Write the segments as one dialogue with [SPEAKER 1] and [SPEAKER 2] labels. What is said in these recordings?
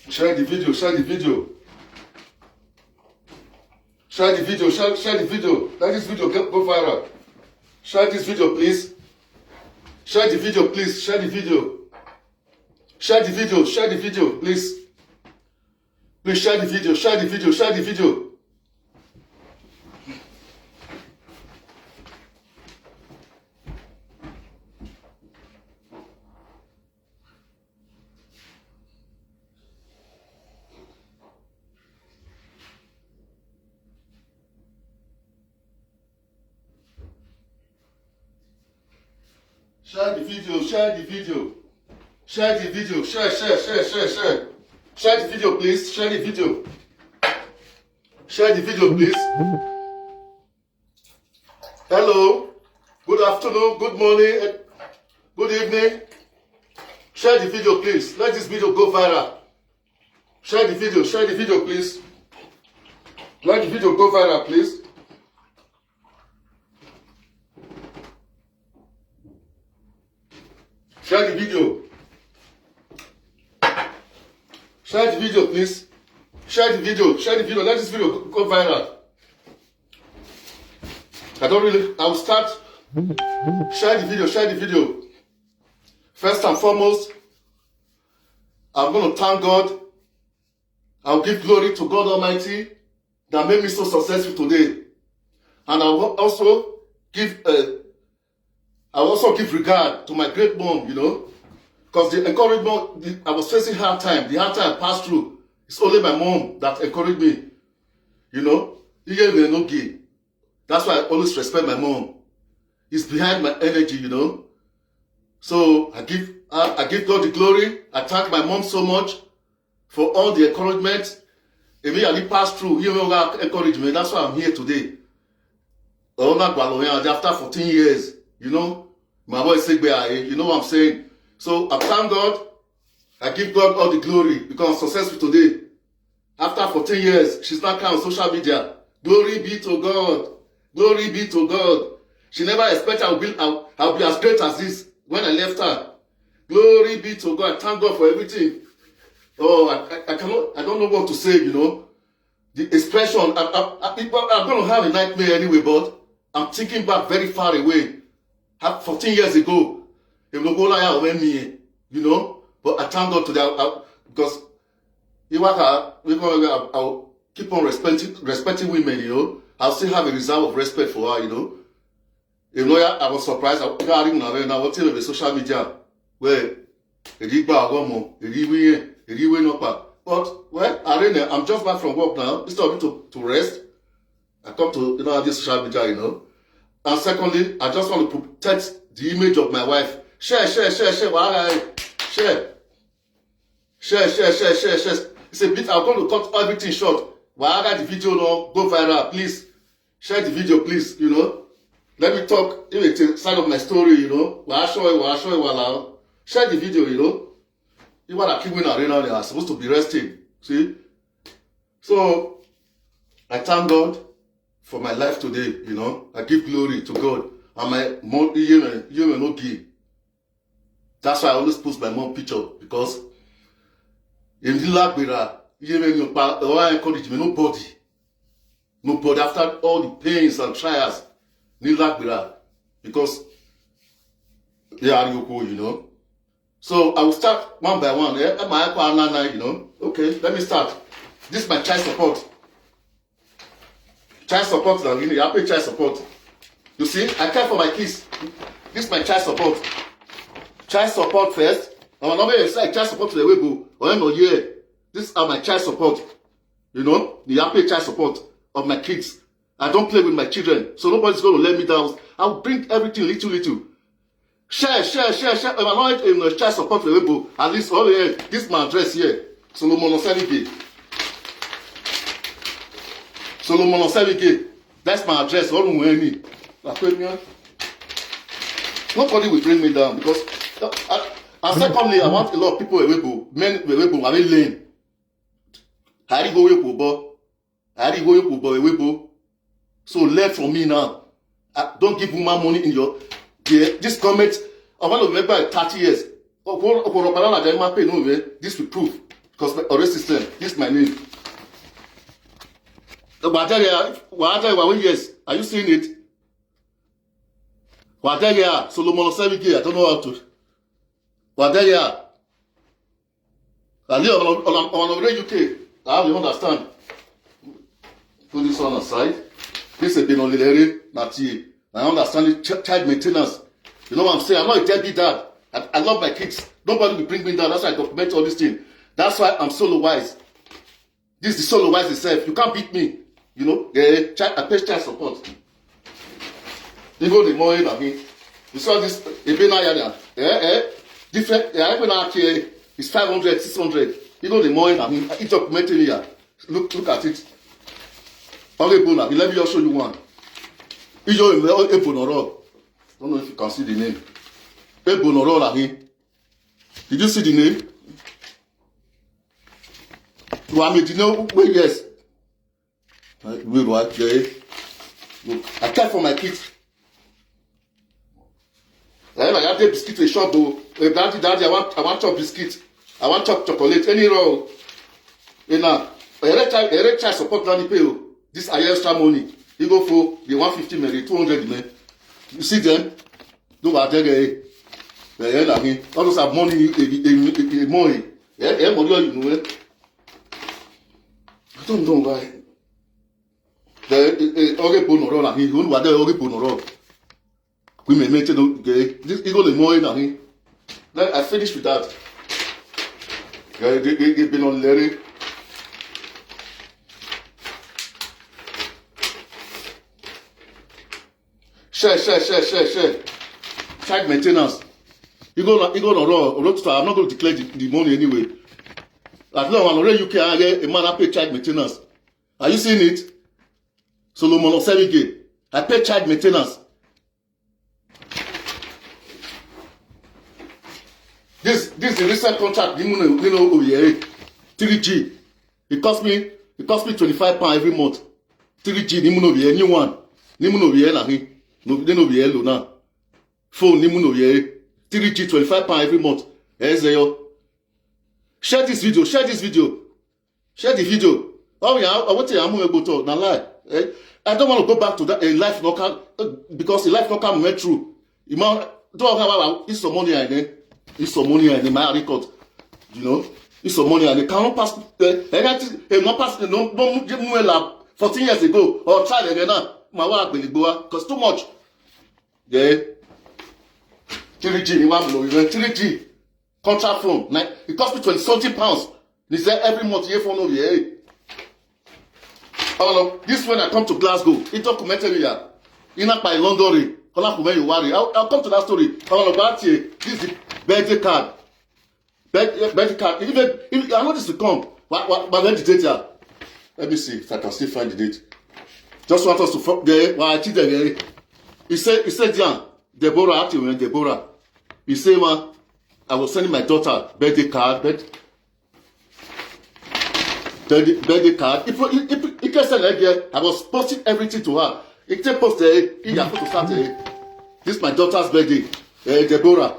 [SPEAKER 1] Share the video, share the video. Share the video, share the video. Let this video go viral. Share this video, please. Share the video, please. Share the video. Share the video, share the video, please. Please share the video, share the video, share the video. Share the video, share the video. Share the video, share. Share the video, please. Share the video. Share the video, please. Hello. Good afternoon, good morning, good evening. Share the video, please. Let this video go viral. Share the video, please. Let the video go viral, please. Share the video. Share the video, please. Share the video. Share the video. Let this video go viral. I will start. Share the video. Share the video. First and foremost, I'm going to thank God. I'll give glory to God Almighty that made me so successful today. And I will also give regard to my great mom, you know, because the encouragement, I was facing hard time. The hard time I passed through, it's only my mom that encouraged me, you know. That's why I always respect my mom. It's behind my energy, you know. So I give God the glory. I thank my mom so much for all the encouragement. Immediately passed through, encouragement. That's why I'm here today. After 14 years, you know, my voice say, you know what I'm saying? So I thank God. I give God all the glory because I'm successful today. After 14 years, she's not on social media. Glory be to God. Glory be to God. She never expected I'll be as great as this when I left her. Glory be to God. Thank God for everything. Oh, I don't know what to say, you know. The expression, I'm going to have a nightmare anyway, but I'm thinking back very far away. 14 years ago, you know, but I thank God today because I'll keep on respecting women, you know. I'll still have a reserve of respect for her, you know. You know, I was surprised. I was on the social media where but well, I'm just back from work now. Instead of me to rest, I come to this social media, you know. And secondly, I just want to protect the image of my wife. Share. It's a bit, I'm going to cut everything short. The video now go viral. Please share the video, please, you know. Let me talk, it's a side of my story, you know. Share the video, you know. You want to keep winning arena, they are supposed to be resting. See? So I thank God for my life today, you know. I give glory to God. And my mom, you know, give. That's why I always post my mom picture, because in the Lagbera, I encourage me, nobody after all the pains and trials, because they are you know. So I will start one by one. You know. Okay, let me start. This is my child support. Child support, you know, I pay child support. You see, I care for my kids. This is my child support. Child support first. I'm not going to say child support to the Weibo. Or no, yeah. These are my child support. You know, I pay child support of my kids. I don't play with my children, so nobody's going to let me down. I'll bring everything little. Share. I'm not in the child support to the Weibo. At least all here. This is my address here. Solomon Osevike. Solomon Osevike. That's my address. Nobody will bring me down because. And secondly, I want a lot of people men I mean lane. So learn from me now. Don't give woman money in your this comment. I want to remember 30 years. This will prove. Because my already system, this is my name. Yes, are you seeing it? Solomon Osevike, I don't know how to. I live on the UK. How do you understand? Put this one aside. This is Benolilere, Nati. I understand it, child maintenance. You know what I'm saying? I'm not a deadbeat dad. I love my kids. Nobody will bring me down. That's why I document all these things. That's why I'm solo wise. This is the solo wise itself. You can't beat me. You know, I pay child support. Even the more I mean, you saw this, different, it's 500, 600. You know the more I mean, it's documented here. Look at it. Okay, Bona, let me just show you one. I don't know if you can see the name. Did you see the name? Yes. Look, I care for my kids. I have the biscuit in shop. Daddy, I want chop biscuit. I want chop chocolate. Any roll. A child support money pay. This are extra money. You go for the 150 million, 200 million. You see them? Look at them. All those have money. Money. I don't know why. We may make it. This is the money. I finished with that. They've been on Larry. Share. Child maintenance. You go on road. I'm not going to declare the money anyway. As long as I'm already UK, I get a man pay child maintenance. Are you seeing it? Solomon Osevike. I pay child maintenance. This is the recent contract. 3G. It cost me £25 every month. 3G. New one. No, phone 3G, £25 every month. Share this video. Oh yeah, I want to now lie. I don't want to go back to that life local because the life local went through. It's some money in my record. You know, it's some money and they cannot pass. Not pass. No 14 years ago or try again now. My wife because too much. Yeah. 3G, 3G. Contract phone. It cost me 20-something pounds. They say every month you phone over here. Oh, this when I come to Glasgow, it's documentary here. In by London, I'll come to that story. This is the birthday card. Birthday card. If I want this to come, but when the date here? Let me see if I can still find the date. Just want us to forget. Why I think that he said, Jan, Deborah. He said, man, I was sending my daughter birthday card, birthday card. If can send it, I was posting everything to her. He can post it. He photo start. This is my daughter's birthday, Deborah.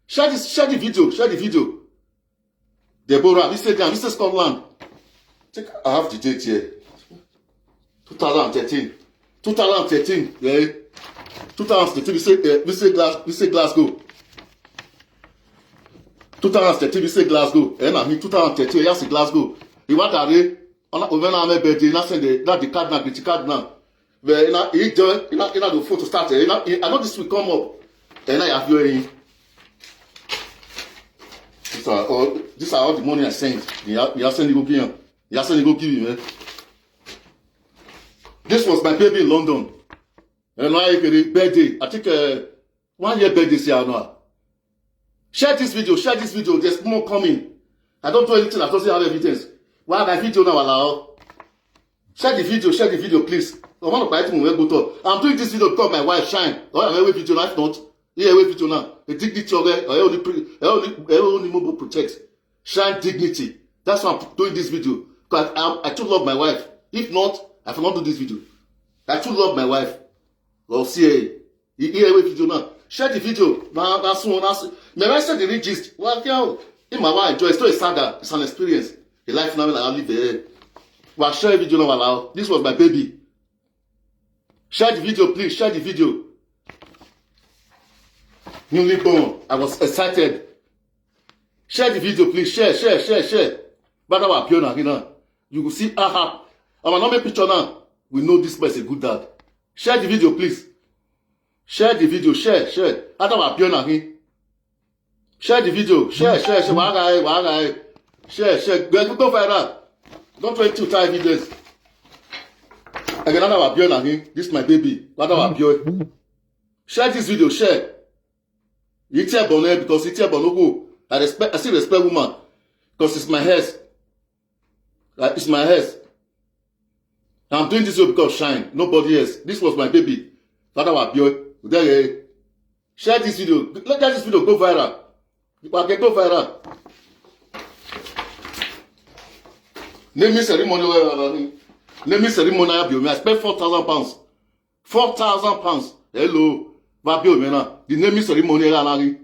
[SPEAKER 1] Share the video. Deborah, this is Scotland. I have the date here. 2013. 2013, yeah. 2013, we say Glasgow. 2013, we say Glasgow. And I mean 2013, yes, Glasgow. You want that? When I'm a birthday, not send the card now, the card now. But the photo started. I know this will come up. And I have your. These are all the money I sent. You are sending go give. You are sending go give me, man. This was my baby in London. And I birthday. I think 1 year birthday this year now. Share this video. There's more coming. I don't do anything. I don't have evidence. Why my video now allow? Share the video, please. I want to buy it when we go to. I'm doing this video because my wife shine. Oh, I'm away video life not. Yeah, away video now. The dignity of it. I only move protect. Shine dignity. That's why I'm doing this video. Because I too love my wife. If not, I will not do this video. I too love my wife. Well, see, here away video now. Share the video. Now that's one. May I say the real gist? Well, in my wife enjoy. It's not a saga. It's an experience. A life now I live there. Well, share the video now allow. This was my baby. Share the video, please. Share the video. Newly born. I was excited. Share the video, please. Share. But our appeal now, you will see aha. Our normal picture now. We know this man is a good dad. Share the video, please. Share the video. Share. After our appeal now, share the video. Share. Why Share. Go viral. Don't try to try evidence. Again, after our appeal now, this is my baby. After our appeal. Share this video. Share. You tell Bonnet because you tell Bonogo. I still respect woman because it's my hair. It's my hair. I'm doing this because shine. Nobody else. This was my baby. Father Wapio. There. Share this video. Let this video go viral. I can go viral. Naming ceremony. Naming ceremony. I spent £4,000. £4,000. Hello. Wapio mena. The naming ceremony.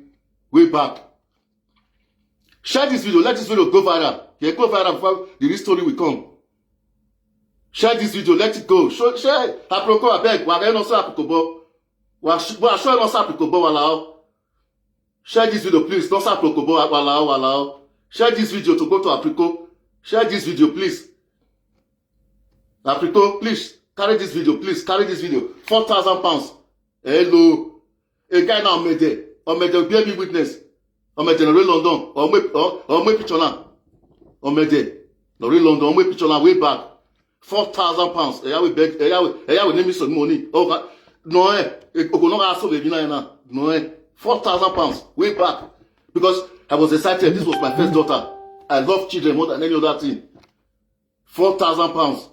[SPEAKER 1] Way back. Share this video. Let this video go viral. Yeah, go viral before the real story will come. Share this video. Let it go. Share. Aproko abeg. Wa get no so aproko. Wa show no so aproko walao. Share this video, please. No so aproko walao. Share this video to go to Aproko. Share this video, please. Aproko, please carry this video. Please carry this video. £4,000. Hello. A guy now made bear me witness. Omede no real London. Or me picture now. Omede no real London. Me picture now way back. £4,000. Eya we name me some money. Oh no Ogono aso baby na. No £4,000 way back. Because I was excited. This was my first daughter. I love children more than any other thing. £4,000.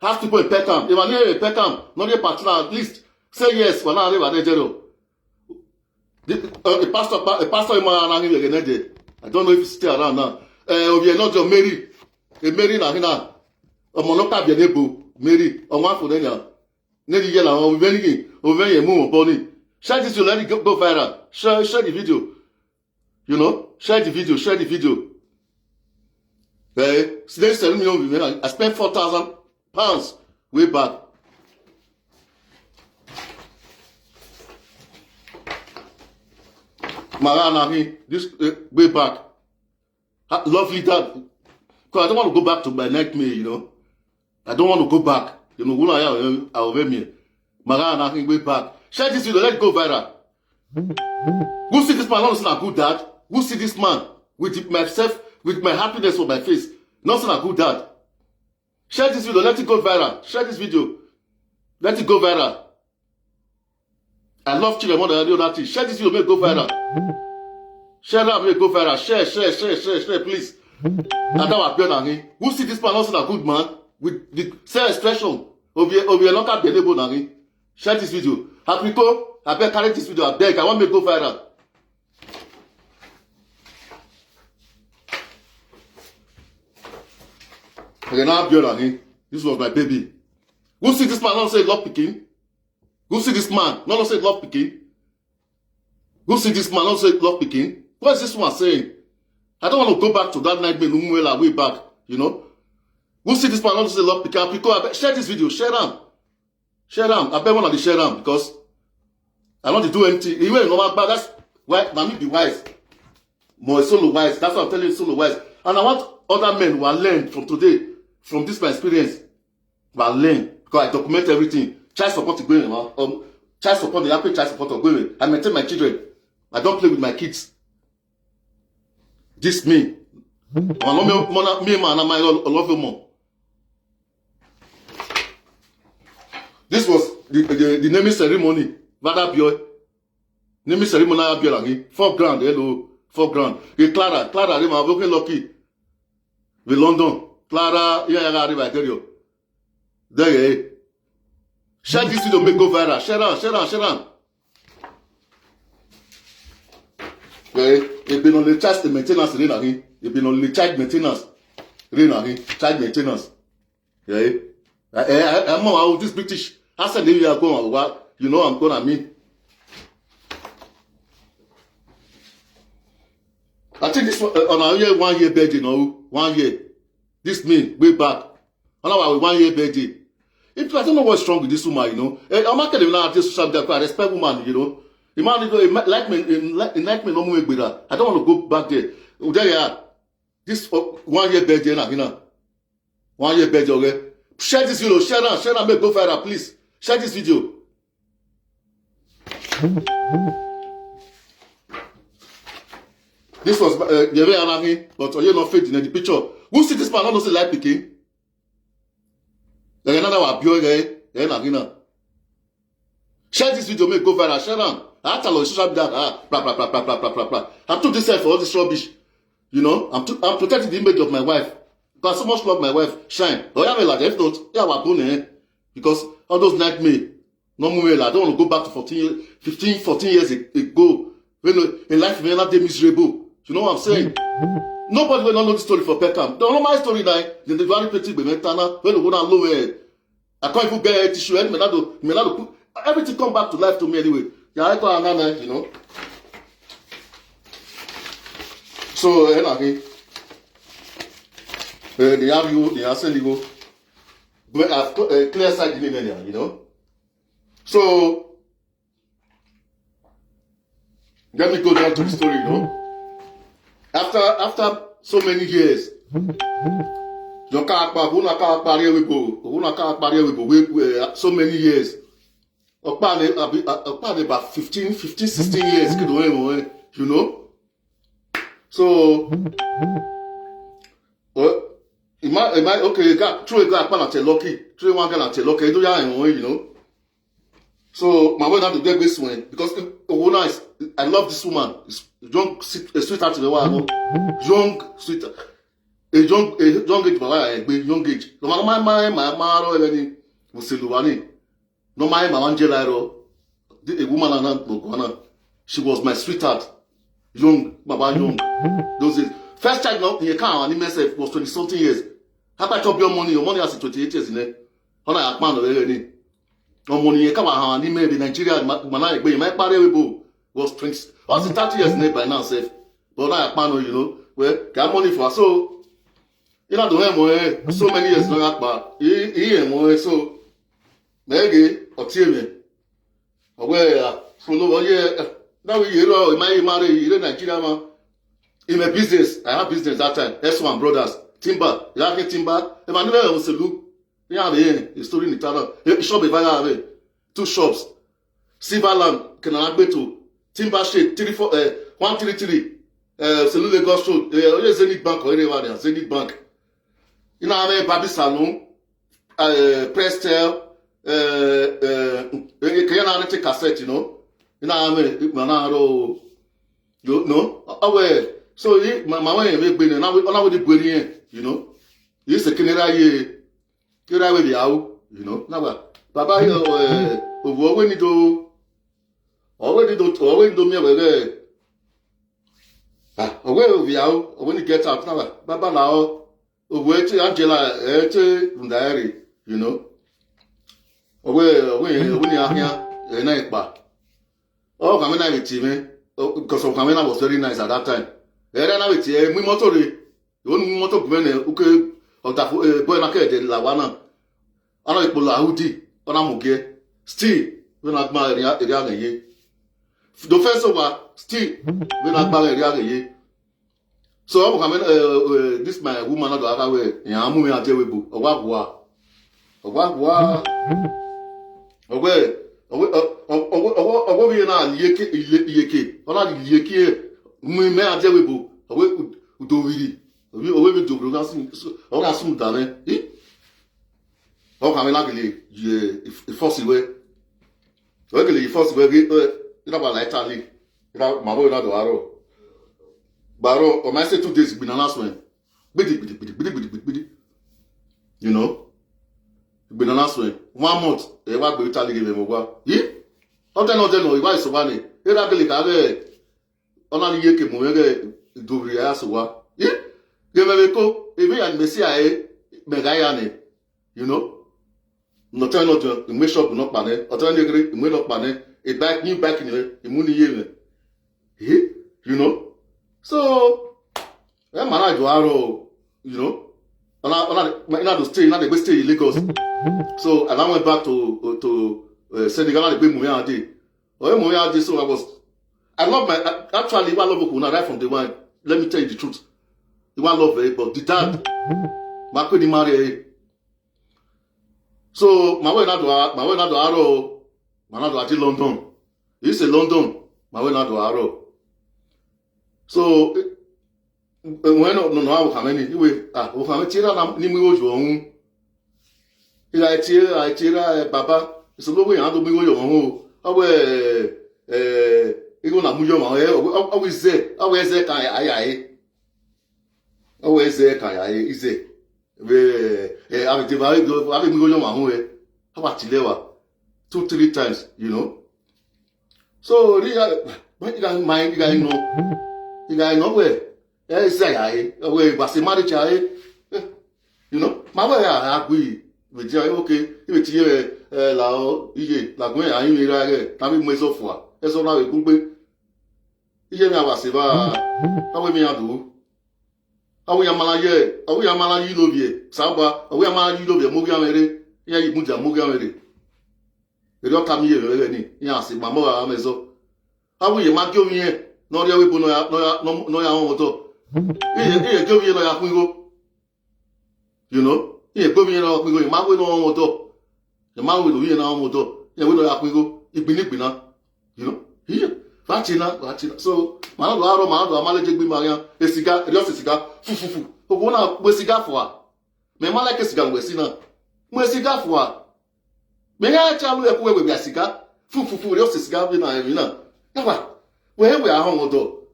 [SPEAKER 1] Have to put a Peckham. If I need a Peckham, not a partner, at least say yes. When I live at Nigeria. A pastor in my I don't know if he's still around now. We are not just Mary. A Mary na hina. Monoka bien ebo. Mary. On one for them. Nedi yela. On venigi. On vengi move boni. Share this video. Let it go viral. Share the video. You know. Share the video. Today 7 million women. I spent £4,000 way back. Marana, this way back. Lovely dad. Because I don't want to go back to my nightmare, you know. I don't want to go back. You know, when I over me. Marana, way back. Share this video, let it go viral. Who see this man? Not saying a good dad. Who see this man with myself, with my happiness on my face? Not saying a good dad. Share this video, let it go viral. Share this video. Let it go viral. I love children more than any other thing. Share this video, make it go viral. Share that, make it go viral. Share, please. Who see this man also a good man with the same expression? Obi not be able. Share this video. Apriko, I beg carry this video. I beg. I want me to go viral. Okay, now this was my baby. Who see this man also say love picking? Who see this man? Not say love picking. Who see this man? Not say love picking. What is this one saying? I don't want to go back to that nightmare way back. You know. Who see this man? Not say love picking. Because share this video. Share them. I bet one of the share them because I want to do anything. Even normal bad. That's why. Now me be wise. More solo wise. That's what I'm telling you. Solo wise. And I want other men who are learned from today, from this my experience, who are learned because I document everything. Child support is going on. Child support, the happy child support is going. I maintain my children. I don't play with my kids. This me. Me man, I love you more. This was the naming ceremony. Vada Bio. Naming ceremony Bio. 4 grand. Hello. 4 grand. Clara, I'm very lucky. With London. Clara, I tell you. There you are. Share this video, make go viral. Share on. You've been on the charge maintenance, you've been on the charge maintenance, charge maintenance. I'm this British. I said, you are going, you know, I'm going to me. I think this on our year 1 year birthday, no, 1 year. This me way back. On our 1 year birthday. If I don't know what's wrong with this woman, you know. I'm not going to this social media. I respect woman, you know. The man like me, like me, no more with that. I don't want to go back there. There you are. This 1 year birthday, you know. 1 year birthday, okay. Share this video, share that, make go viral, please. Share this video. This was Yere Anahi, but you not fit in the picture. Who see this man? I don't see like picking. There's another one, share this video, make go viral, share them. I tell you, social media, blah, blah, blah, blah, blah, blah, blah. I took this for all this rubbish. You know, I'm protecting the image of my wife. Because I so much love my wife, shine. But yeah, like, if not, yeah, we're going, because all those nightmares, no more, I don't want to go back to 14 years ago. When in life, we're not miserable. You know what I'm saying? Nobody will not know the story for Peckham. Don't know my story now. Then the very pretty Bementana, when the one alone, I can't even get a tissue, and put everything come back to life to me anyway. Yeah, I got another, you know. So, anyway, they have you, they are sending you, but I've clear side in the you know. So, let me go down to the story, you know. After so many years, so many years, about 15, 16 years, you know. So, okay, true, you know. So, my wife had to get this one because I love this woman. It's young, sweetheart in the world. Young, sweetheart. A young age, young age. No matter my any Musilwani. No my Angela, a woman, she was my sweetheart. Young, Baba young. Those days. First child now, you can't, and myself was 20 something years. How about your money has 28 years in it. How I man already. No money, you come on, maybe Nigeria, my party was 20, was 30 years in it by now, safe. But I man, you know, well, got money for so. You know, the so many years long back. He so. Maybe, or Timmy. Or where, follow, yeah. Now you know, my marry, you in Nigeria, man. In my business, I have business that time. S1 Brothers, Timber, you have Timber. If I never was a look, you have a story in the town. A shop, if I have 2 shops. Silverland, Cananabeto, Timber Shade, 133, Salute Lagos Road, Zenith Bank, or anywhere there, Zenith Bank. You know, I have Baby Salon, Prestel, Kayanarete cassette, you know. You know, I mean, Manaro, you know, aware. So, my way make been and I would be you know. This is a Canada, get away the out, you know. Now, Baba, when you do, already do me away. Away of the out, when you get out now, Baba now, away to Angela, diary, you know. Away, when you are here, a night bar. Oh, Kamina with me, because of Kamina was very nice at that time. Era with you, we motor, you won't motor when okay, or that boy market de la wana. I know Ebola Hudi, on a muge, still, when I marry the ye. The first over, still, when I marry the ye. So I'm coming, this my woman at the other way, and I'm moving at Jewibu, a wagwa, away. Ọwọ́ bí yẹn náà yéké ọlá yéké mú mẹ́ àjẹ́wébò ọwọ́ ìdòwìrì ọwọ́ bí dòwìrì ọwọ́ àsùn dáná ọwọ́ kàmí lágìlì ìfọ́síwẹ́ ọwọ́ gìlì ìfọ́síwẹ́ ìdábà láìtàlì màbọ̀ ìdádọ̀ àárọ̀ gbàrọ̀ ọmọ ẹsẹ̀ 2 days gbìnà lásán ẹ̀ gbìdì you know. Been an answer 1 month, a while be Italy give him over. Ye? Not no, why so funny? Here I believe I only yeke moving do reaswa. Ye? Give a co, if we and Messiah, Megayane, you know. Not turn not to make shop not panel, or turn agree, you may not panel, a back new back in the Muni, ye, you know. So, Eh, man, you are, you know. And I to stay, they stay in Lagos. So, and I went back to Senegal, they bring Mouya. So I love actually, I love Okuna right from the one. Let me tell you the truth. The one love it, but the dad, my couldn't marry. So, my way not to Arrow, my not to London. He say London, my way not to Arrow. So, when no, I come any, we come tira na ni mi ojo ohun. I tira, Baba. It's a low way, I don't be your own. Ego na mujo ma always there kai ai always there kai ai ize we ave te vai go ave mujo ma hu how about tilewa 2-3 times, you know. So but you guys know where say ai we was marriage ai, you know. My way I agree with you. Okay, if you lao iye la gwen ai mi ra ge ta mi mo so fo eso na we gbe iye mi awase ba awe mi adu awe ya mala yi lobie saba awe ya mala yi lobie mo gya mere ya yi mu ja mo gya mere eri o ka mi ye ni ya ase ma mo wa mezo awe ye ma gyo mi ye no ri awe bo no ya won moto iye gyo mi ye no ya pingo, you know. Iye gyo mi ye no pingo ma we no moto the man will be now moto. Yeah, we don't have to go. Ibina, you know. Here, Fatina. So, man, manage to be Maria. A cigar, just a cigar. Fufu. Who wanna we cigar for? Me man like a cigar we see now. We cigar for. Me I tell you where we be a cigar. Fufu, just a cigar we na. Now, where we are home moto.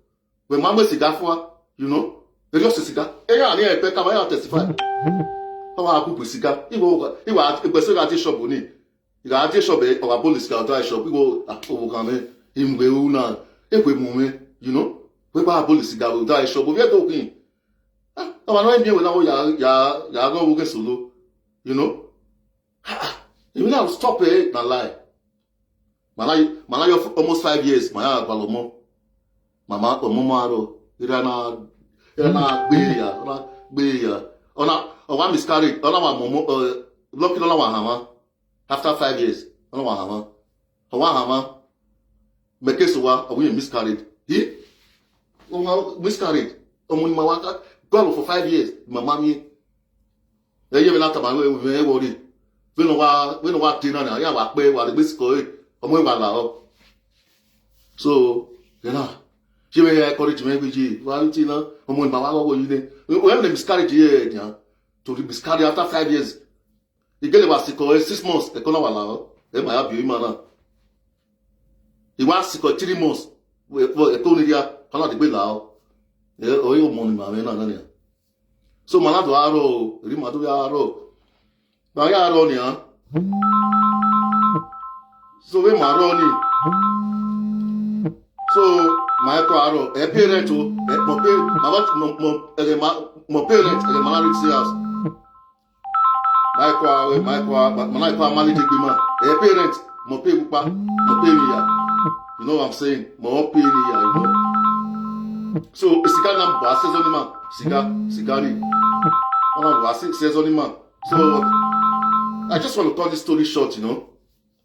[SPEAKER 1] We man we cigar for, you know. Just a cigar. Yeah, near a pet. I testify. Our people cigar. He person at the shop only. You got a shop or a police car shop. We go overcome him. We una. If we move, you know. We buy a police cigar. We die shop. We are talking. I want to know ya go work solo. You know. You know stop it. Na lie. Malay almost 5 years. Maya balomo. Mama aro. Irana beya. One miscarriage. Lucky hama. After 5 years. Hama. Hama. Mekesuwa. We miscarried. He? Miscarried. Mawaka. Girl for 5 years. My mommy. They even after my way. We worried. We know what dinner now. Yeah, what way. What the biscuit. So, you know. She may encourage me with you. Well, you know. We have the miscarriage here. To the miscarriage after 5 years. The girl was sick 6 months. The corner was they might have you, man. He was sick 3 months. We told you, cannot be now. Oh, you money, man. So, man, to arrow, Rimadu arrow. Now, arrow, so, we maroni. So, my arrow, a parent to my parents, and the marriage house. My marriage agreement. A parent, my pay, you know what I'm saying? More pay, you know. So, it's the number, says only man, cigari. Oh, says only man. So, I just want to cut this story short, you know.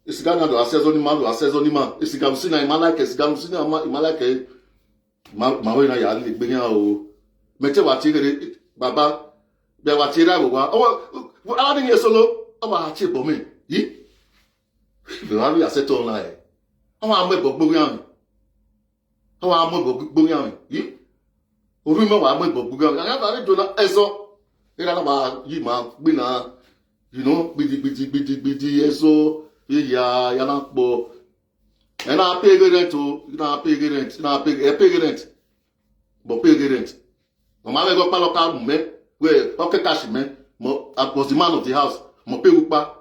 [SPEAKER 1] It's the guy says only man. It's the guy who seen a man like a cigar, who seen a man like a Mawina Yali, Benya, Mete Baba, Bewatira, oh, I didn't hear solo about a chip for me. He? The Ravi I said online. How am I Bogan? How am I Bogan? He? Who remember I went Bogan? I have to know Ezo. They are about you, man, Bina, you know, BD, Ezo. Yeah, you're not bo. And I pay rent to, you know, pay rent. But pay rent. No matter what paloka, man, where, okay, cash, man, I was the man of the house. Mo pay upa.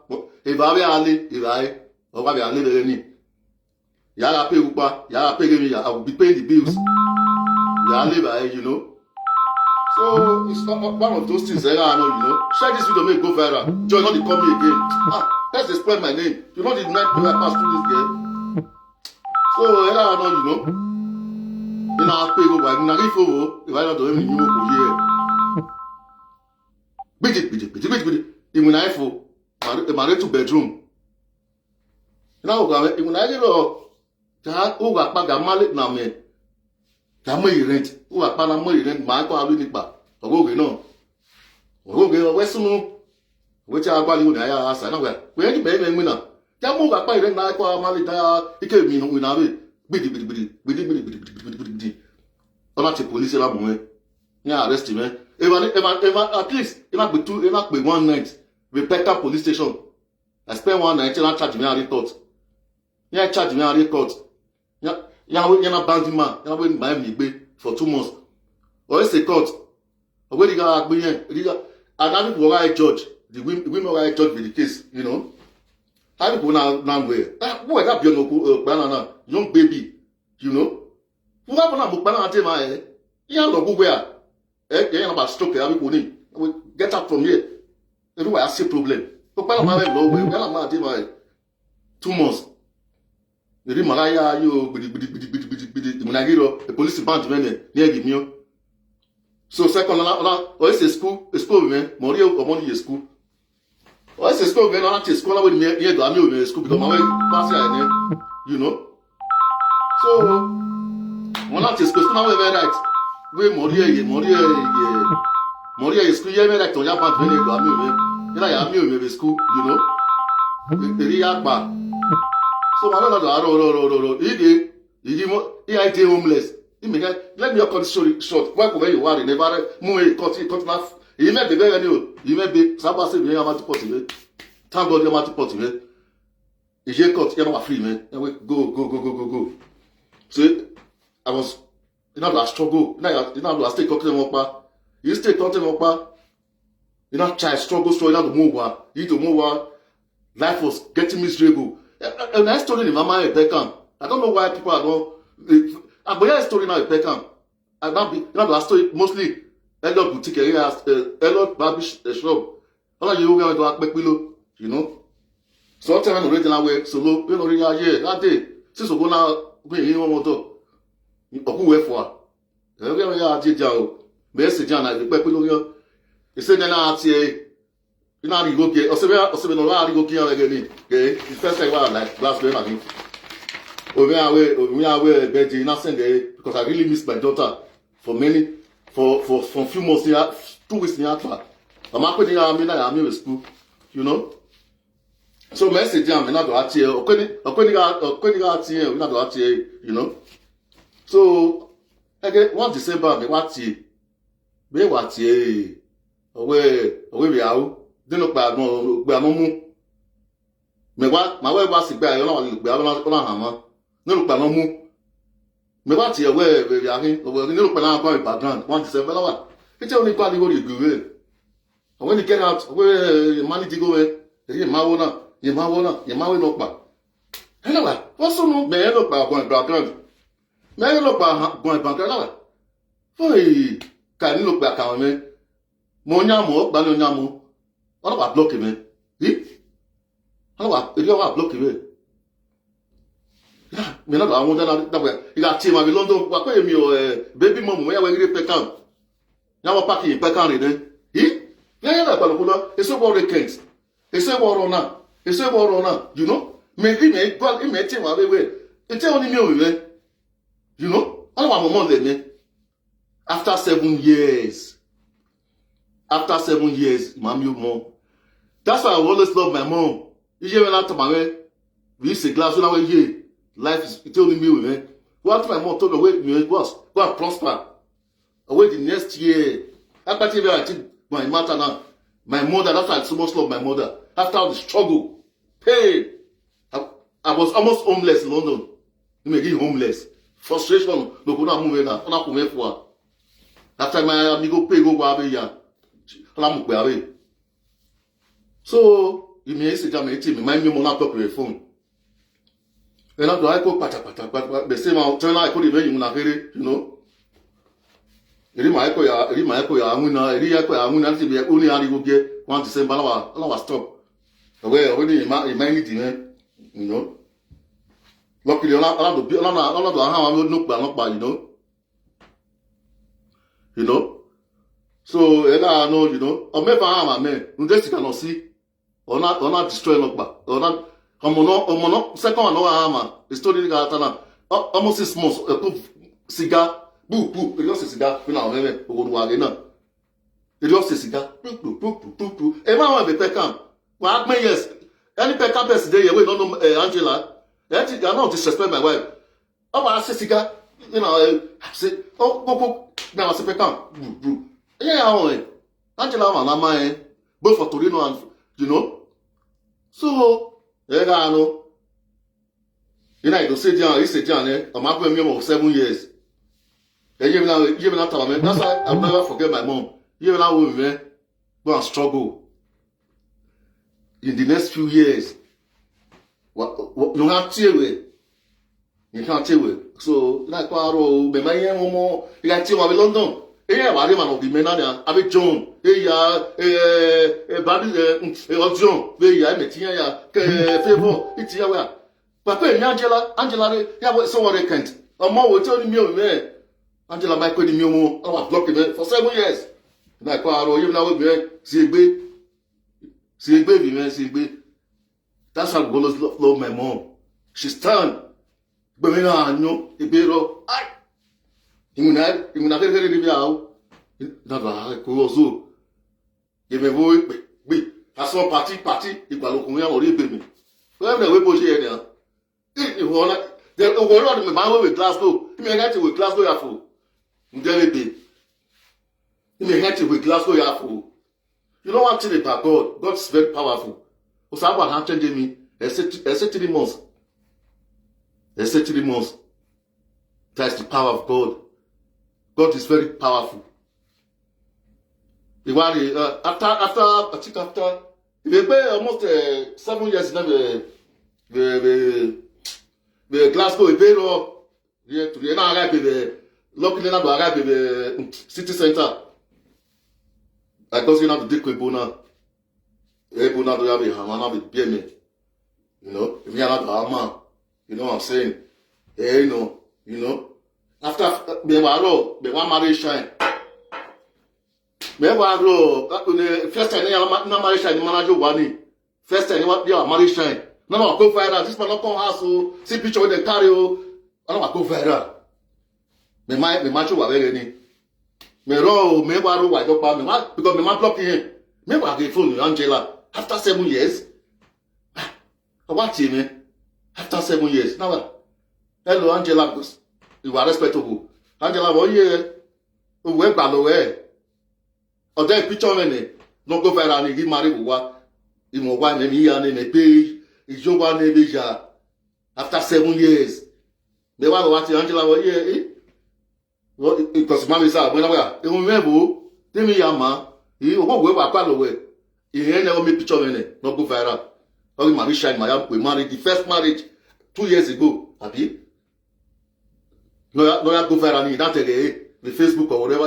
[SPEAKER 1] If I be ali, if I, or I be ali, the any. Yara pay upa, yara pay me, I will be paying the bills. Yara live, you know. So, it's not one of those things that I know, you know. Share this video, make go viral. Join not to call me again. Let's explain my name. You know the night when I pass through this game. So, I know, you know. ina pe go wa na ri fo wo e wa na do mi ni wo ko ye bidi imuna ifo mare to bedroom na o ga imuna ye ro ta o ga pa ga male na me ga mo rent o ga pa na mo rent ma ko alu nipa ogoge na ogoge we sunu we cha agba li na ya asa na we ni be me na ja mo ga pa rent na ko male ta ike mi no na be bidi ona ti police la mo ni arrest me Even at least in a be 1 night with Peckham police station. I spent 1 night and I charge me a report. Yeah, charge me a report. Yeah, na bandit man. Yeah, when buy me for 2 months. Or it's a court. Or where they got me here. And I people right judge. The women right judge with the case. You know. How people now where? Who that be no banana young baby. You know. Who that banana banana tell my. Yeah, no go where. About stroke, we get up from here. Everywhere I see problem. But when I'm 2 months. The Malaya, you the police band near give me. So second, or it's a school, man, Morio or money school. Or it's a school, man, I'm not school with near the school because my way, you know. So when I'm school, now we're right. We Moria is school, yeah, like to Japan, when you go, I am school, you know. So I don't know, he homeless. Let me your condition short. Why go you are never move cut enough. You may be very new, you may be Sabas, you are not possible. Thank God you're not possible. If you cut, you're not free, man. Go. So I was. You know, I struggle. You know, I stay talking about. You stay talking about. You know, child struggle. You know, to move. You need to move. Life was getting miserable. And I story in Mama Beckham. I don't know why people are not. But yeah, story now in Beckham. I don't be. You know, I story mostly. Elliot boutique area. Elliot barbish shop. All you go to Akpek below. You know. So I'm telling you, original way solo. You know, yeah, that day. Since we go now, we in one motor. Oku we for e ya ajija o be se jan na pe lórí o e se na ati ina ri go ke o se no ri go ke yan again ke the first time I like last week again o me awe be di na send because I really miss my daughter for few months here 2 weeks in after mama pe ni am na am in school you know so message am na do ati okweni ga ati we na do ati you know. So again, 1 December, me wati owe bi awo dinu pa no mu me wa ma we wa si gba yo na wa gba na han mo ninu pa no mu me wati owe bi ahin owe ninu pa na pa background 1 December la wa ite oni pa ni go igwe when you get out owe manage go we ri ma wo na no pa hello wa what's no me no pa background me lo pa gon banka la foi ka ni lo pa ka me mo nya mo gba lo nya mo wọ́n wà block me wọ́n wà eri wà block me ya me na àwọn da we ila ti ma bi London wa pe mi o baby mom mo ya we ri Peckham ya wo park in Peckham re den ya na pa lo ko eso bo weekend eso bo ro na you know me ti wa we ite oni mi o we you know, all of my mom let me. After 7 years, mom, you mom. That's why I always love my mom. You hear when I talk about me, we used to glass when I was here. Life is telling me, man. What my mom told me, wait, go and prosper. Away the next year. After I think my mother now, my mother, that's why I so much love my mother. After all the struggle, pain, I was almost homeless in London. You may get homeless. Frustration, no go na move na ona ko me fo after my amigo pay go gba be ya ala mo pe are so you may say jam eti me mind me mo na talk with phone and na do I go pata be say ma turn I go dey you na kere you know eri ma ko ya amu na ti be only ari go get 1 December na wa stop we ni ma mind di you know luckily, you know. you know. So, I know, you know, or maybe I'm a man, you just cannot see, or not destroy no back, or not, second one, no armor, the story got almost 6 months, cigar, boo, it was a cigar, you know, maybe, it was a cigar, boo, a man will be peckham. Well, yes, any peckham best day, we don't know Angela, I don't disrespect my wife. Oh, I say cigar, you know, I say, oh, now I say peckham, yeah, Angela, my mind, both for Torino and, you know. So, I know. You know, you say, John, I'm up with me for 7 years. And even now, that's why I'll never forget my mom. Even now, we go and struggle. In the next few years, you have to away. You can't tell away. So, like, you got to London. Yeah, wari man of the menania, avec John, John, favor, it's ya. Papa, Angela, yeah, so what I can't. A more will tell me, Angela Michael de Mumo, I was blocking for 7 years. Like, you know, see baby, man, see baby. That's how God love my mom. She stand, but when I know, the bureau, Imunagere de biao. Nada, Kuozo. You may vote, we, I saw party, Igualukumia or Ibimi. Whoever the way here, if you want, they're over the man with Glasgow. You may have to with Glasgow Yafu. Indelible. You may have to with Glasgow Yafu. You know what thing about God? God's very powerful. Osaba happened me. I said 3 months. I said 3 months. That's the power of God. God is very powerful. After almost 7 years now, the Glasgow, the city center. I don't know the Bona. Ebona do have a hamana with BM. You know, if you are not a man, you know what I'm saying? You know. After me one marriage shine. Me first time na marriage shine manager wani. First time you marriage shine. No go viral. This man not come house o. See picture with the carry o. I don't go viral. Me macho wa very ni. Me wa do pa me because me block him. Me wa get phone Angela after 7 years. What me? After 7 years. Now hello Angela. You are respectable. Angela, what year? We by the way. Or then picture me. No go viral and he marry wa. He mo wa me here and me pay. He show one nebeja. After 7 years. Me wa what Angela what year? What because mommy say when I e mo mebo. Tell me yama. He o go we wa pa lo we. He never me picture me. No go viral. All marry shine my we married the first marriage 2 years ago. Abi? Lawyer go viral in that the Facebook or whatever.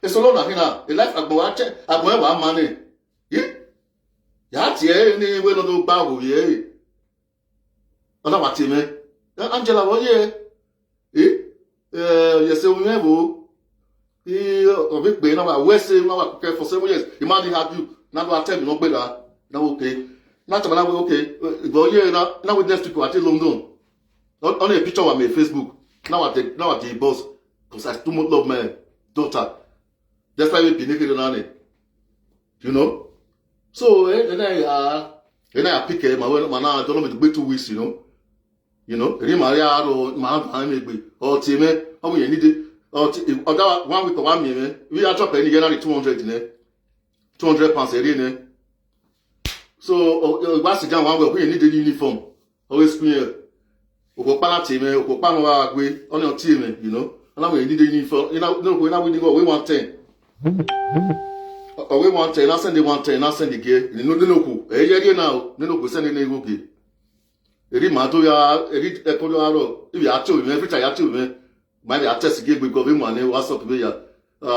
[SPEAKER 1] It's a lot of a life I one money. Yeah, any way no babu, yeah. What me? Angela, what you say we never. A big baby, now West now for 7 years. Imagine have you now I tell you no better. Now okay. Not okay. But yeah, now with next people at London. Only a picture of me Facebook. Now at the boss, because I too much love my daughter. That's why we be naked on it. You know? So, then I pick him, I don't know me to wait 2 weeks, you know? You know? Maria or my maybe, or team, how we need it, or 1 week or 1 minute, we are dropping again 200 in it. 200 pounds a day. So, once again, 1 week, we need the uniform. Always clear. Okopala team, Okopala way on your team, you know. And now we need the uniform. You know, we go, we want 10. We want 10, I send the 110, I send the gear. You know, the local. Now, the local sending the local. Eri mato ya, eri ekodo aro. If you are to me, every time you are to me, my attest again because we want to WhatsApp me ya. We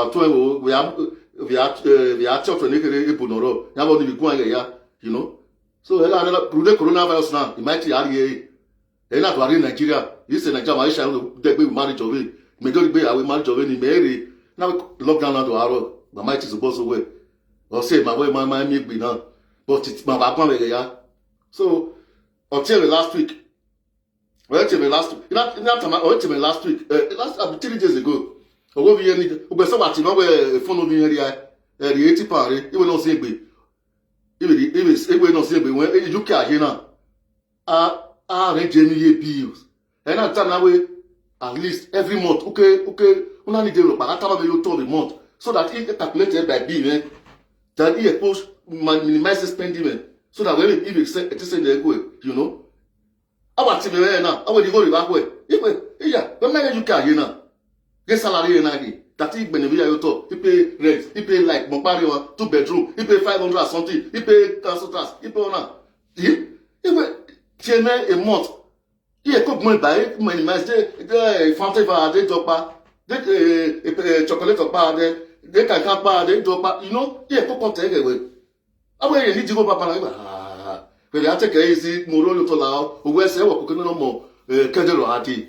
[SPEAKER 1] are to make a punoro. Ya want to be going ya, you know. So, the coronavirus now, it might be and not worry Nigeria. You say Nigeria, I shall be married to me. Majority be I will marry to any Mary. now lockdown now to arrow. My might is supposed to wait. Or say my way, my me be now. But it's my background, yeah. So, until last week, well, till last week, not time, or till last week, last 3 days ago, or over here, we saw what you know where phone of the area, the 80 party, even no say be. Even no say be when you can't hear now. Jamie bills. And I tell now, at least every month, okay, only develop, but I tell you told a month, so that it calculated by bill, then he post minimize spending, so that when it is it is in the way, you know. I want to be there now. I want to go that way. Yeah, when you can, you know, get salary in here. That he benefit you to. He pay rent. He pay like Mopari 2 bedroom. He pay 500 or something. He pay council tax. He pay on. He pay a month. He cook money by minimize the fountain bar. They drop bar. They chocolate bar. They can bar. They drop bar. You know, he cook on take away. I will need to go back. But I take easy, Moro to Lao, who wears a walk no more, Kedro Hati.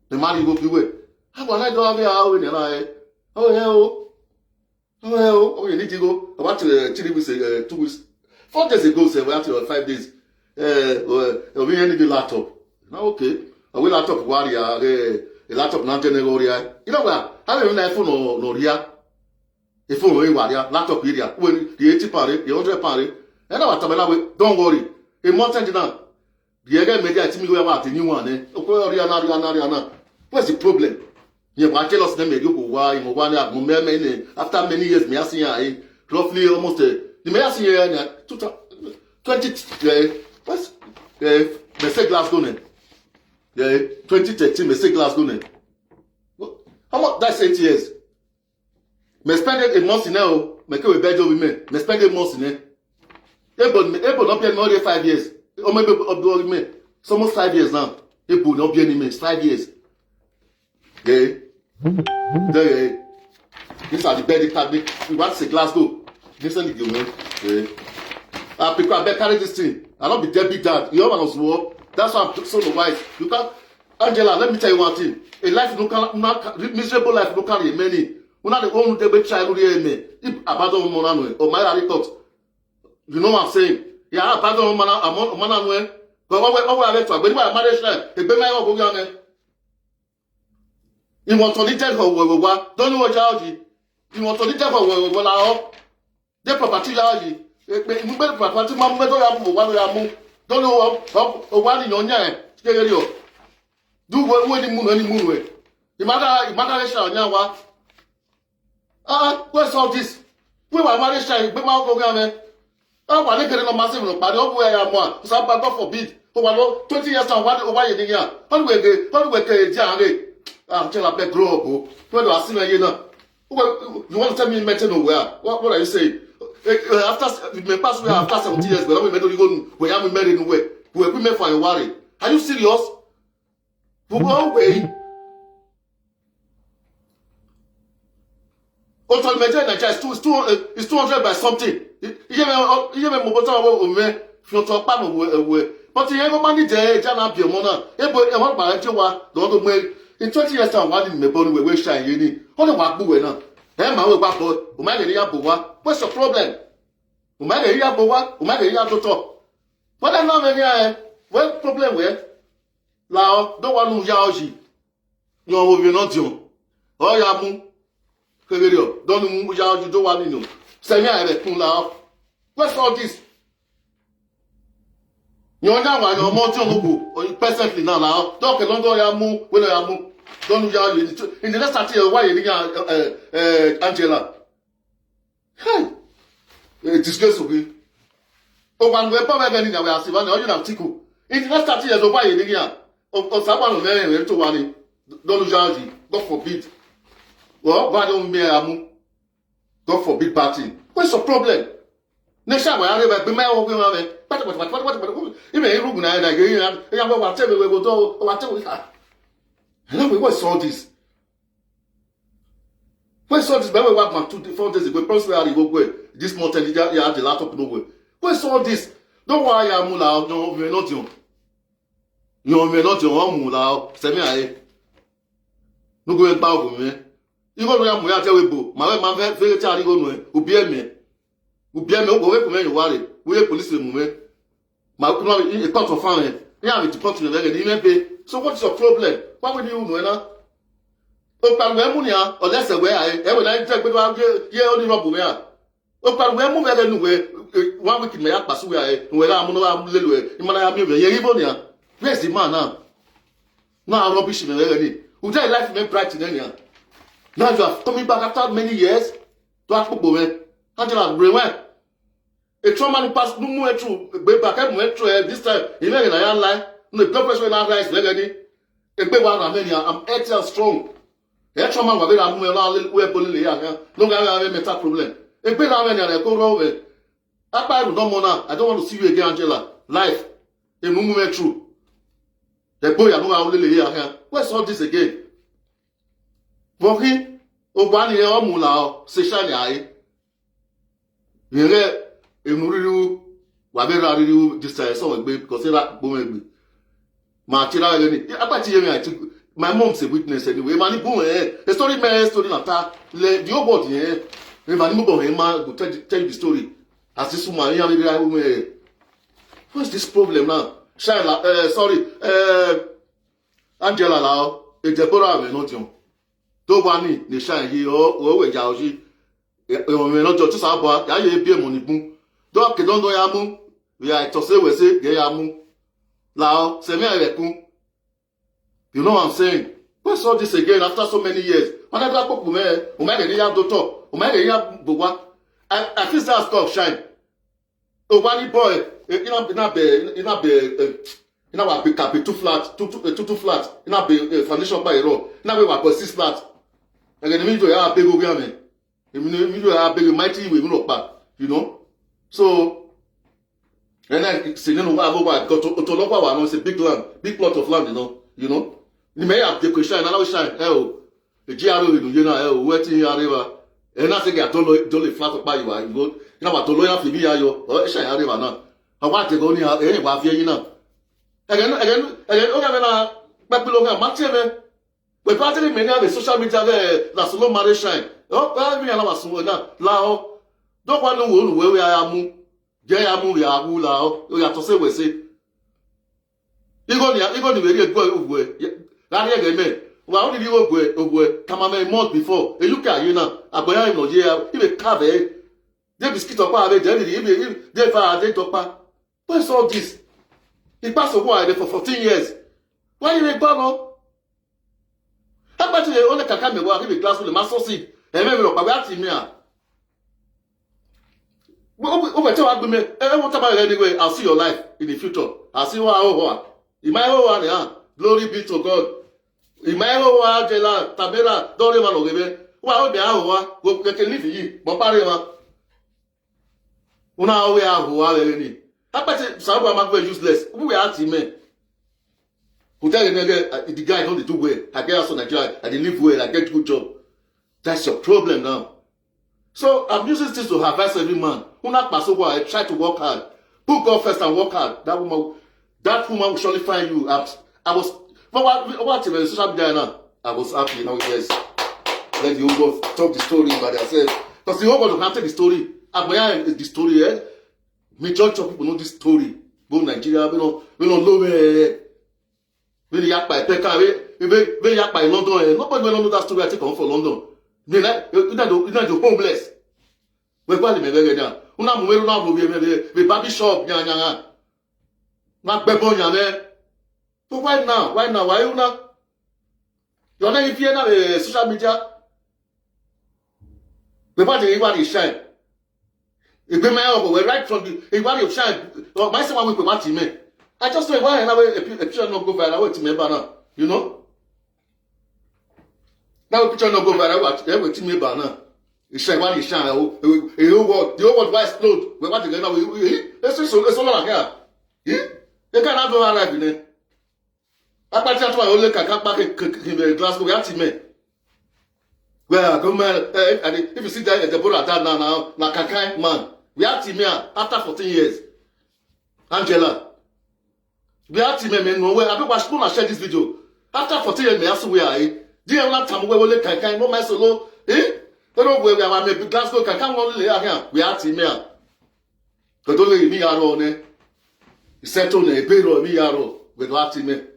[SPEAKER 1] The money will be away. How will I do have in I? Oh, you need to go. About 3 weeks, 2 weeks, 4 days ago, say, we have to 5 days. We need the laptop. Now, okay. I will laptop warrior, a laptop not warrior. You know what? I don't have phone no here. A phone warrior, laptop area. When the 80 party, the 100 party, and I want don't worry. A month now, the other media team go about the new one. What's the problem? You want to tell us them why you want after many years, me asking roughly almost the me asking 20 what's me say Glasgow 2013 me say Glasgow. How much that's 8 years? Me spend a month now, me go bed with me. Me spend a month in Able not be more than 5 years. Or maybe it's almost 5 years now. Able not be any 5 years. Okay. These are the bed cabinet. We want to say Glasgow. This is the way. Okay. People I carry this thing. I not be dead dad. You know what war. That's why I'm so wise. You can't Angela, let me tell you one thing. A life no miserable life no carry many. We not the only debate child here me. If abandon monano or my record. You know what I'm saying? Yeah, pardon, man, but what I to when I marriage life, a baby of young. You want to little for what? Don't know what Georgie. You want to little for what? The property large. You better property, Mamma, don't know what in your name. Do what any moon way. The matter shall now. What's all this? We were marriage life, but my I want to get a massive body of where I am one. So God forbid. Oh, 20 years now, what over a year? How do we get Janny? Until I bet grow up. What do I see? You know, you want to tell me mental nowhere? What are you saying? After we pass away after 70 years, but we met we are married in way. We are made for a worry. Are you serious? One way. Total major in Nigeria is 200 by something. You have a motor from top away. But you have a money there, Jana Piamona, a by don't make in 20 years time, one in the bone we wish I any. Only what Buena. Then my bapo, Umaga Boa. What's the problem? Umaga Boa, Umaga to talk. But I'm not any what problem with? Lao, don't want to Yaoji. You're not you. Oh, Yamu. Don't move out, you don't want to know. Say, what's all this? You're now one or more to presently now. Talk a long way, when I move. Don't you in the next 30 years, why you Angela? Hey, disgraceful. Oh, one we're probably getting away as one or you have tickle. In the next 30 years, why you of someone who married to one. Don't you, God forbid. Well, why don't me God forbid party? What's the problem? Next time I have been my own woman. What? You may look now and again. I will tell you we will do whatever. Hello, what's all this? What's all this? But we work 4 days ago. Prosperity go away. This month, you have the laptop no way. What's all this? Don't worry, I'm out. No, we're not you. No, we're not your own. Mula, send me. No going back with me. Igo no ya mu ya tewebo. Ma we ma ve ta igo no e. Obi eme. Obi eme obo we ko me ware. We police mu me. Ma no e court of fan. Ya be deport no le ni me be. So what is your problem? Why would you know na? O pa we mu ni a o lese we ai. E we na je gbe wa ye oni robo me a. O pa we mu we nu we 1 week me ya pass we ai. We la mu no wa lelu e. Imana ya mi be ye ibo ni a. Where's the man now? Now rubbish me already. Would I life me bright in any? Now you are coming back after many years to ask people when Angela Brewen. A trauma no pass no more through back I went through this time. You know in a line, no blood pressure now rise already. A big one I'm 80 strong. A trauma will be a little way bully. No guy have a mental problem. A big one I go over. I don't know. I don't want to see you again, Angela. Life. A movement through. The boy I know how little here. Where's all this again? Voki, o bani e o mula se shani ai. Yere emuriru wa be ra riru this time so we because that bo me. Ma tira ele ni. Apart ye me my mom's a witness anyway. Mani bo the story me story na ta le the old body e mani mo bo e ma go tell the story. As this woman here me. What's this problem now? Shaila, sorry, Angela Lao, a Deborah Menotion. Tobani, the shine here, or Jauji, not just about Yaye Beer Money Boom. Doc, don't do Yamu, we are to say, we say, Gayamu. Lao, Semia. You know what I'm saying? What's all this again after so many years? When I got up, Omega, Doctor, Omega, Boba, I feel that stuff shine. Oh, one boy. Ina be cap 2 flat, 2 flat. Ina be foundation by row. Ina be wa 6 flat. Again, me do ya big over me. Me do ya big mighty we no back, you know. So, and I say no wa got to lokwa wa no say big land, big plot of land, you know. Ni me ya the question na we shine. The GRO you know, wetin ya river. And I say get dole flat by you go. Ina wa to lawyer fi bi ya yo. O shine ya river now. I want to go near any of you now. Again, only when back below here, Martin, we partly many of the social media there, that's low marriage shine. Oh, well, we are not so now. Lao, don't want to know where we are. Jay Amu, we are Lao, we have to say, we say. You go to very good away. That again, man. Well, only you go away, come a month before. You look at you now. I buy him no year, even carve. They biscuit of power, they fire, they talk. What's all this? He passed away for 14 years. Why you ain't gone? How about you only can come and give a glass with a master seat? And maybe look about him here. Over tell me, what about anyway? I'll see your life in the future. I'll see what in my whole one, glory be to God. In my whole one, Jela, Tabela, don't even know. Well, be our go can live ye, but Parima. Una we are who are any. How about some of them useless? We are team men. Who tell the guy don't do well. I get also Nigeria, I live well, I get good job. That's your problem now. So I'm using this to advise every man. Who not pass over, I try to work hard. Put God first and work hard. That woman will surely find you. I was what social media now? I was happy now, yes. Let the whole world talk the story by themselves. Because the whole world can't tell the story. Agbaya is the story, eh? Majority of people know this story. Go Nigeria, we don't know where. We yak by Pekka, we yak by London. Nobody will know that story. I take on for London. You know the homeless. We go to me very now. Una mo na go be baby shop nya. Na gbebo nya me. So why now? Why you now? You not if you na social media. We want everybody shine. If we right from the everybody shine. My son we watch him. I just say why now a picture not go viral. Wait me now. You know? Now a picture not go viral. Wait me now. It's shine one shine. The whole world will explode. We want to go now. It's all like here. They can't do arrive in it. I can't tell you only can come back in Glasgow. We have to make. Well, go man. If you see that Deborah now, like a kind man. We have to here after 14 years. Angela. We have to man. I don't want to share this video. After 14 years, me ask where I. Dear last time we will can no my solo. Eh? Don't we are maybe Glasgow can come on here. We are team here. But only me are on it. He said on a payroll me are with last team.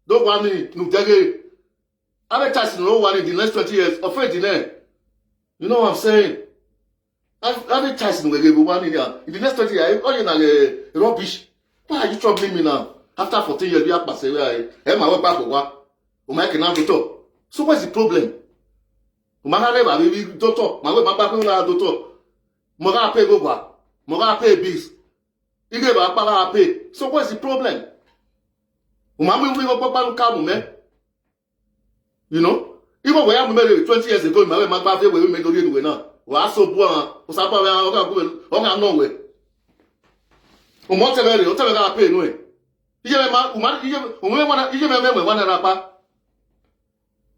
[SPEAKER 1] Don't want me to tell you. Advertising no one in the next 20 years. Afraid in there. You know what I'm saying? Advertising will give one in there. In the next 20 years, all you know rubbish. Why are you troubling me now? After 14 years, we have passed away. I'm my way back for what? So what's the problem? Doctor, my way back to doctor. Moga pay go Moga pay bills. You give a pay. So what's the problem? You know, even when I married 20 years ago, my father will make a little now. Was so poor, was up on no way. Whatever I pay no way. You remember one rapper.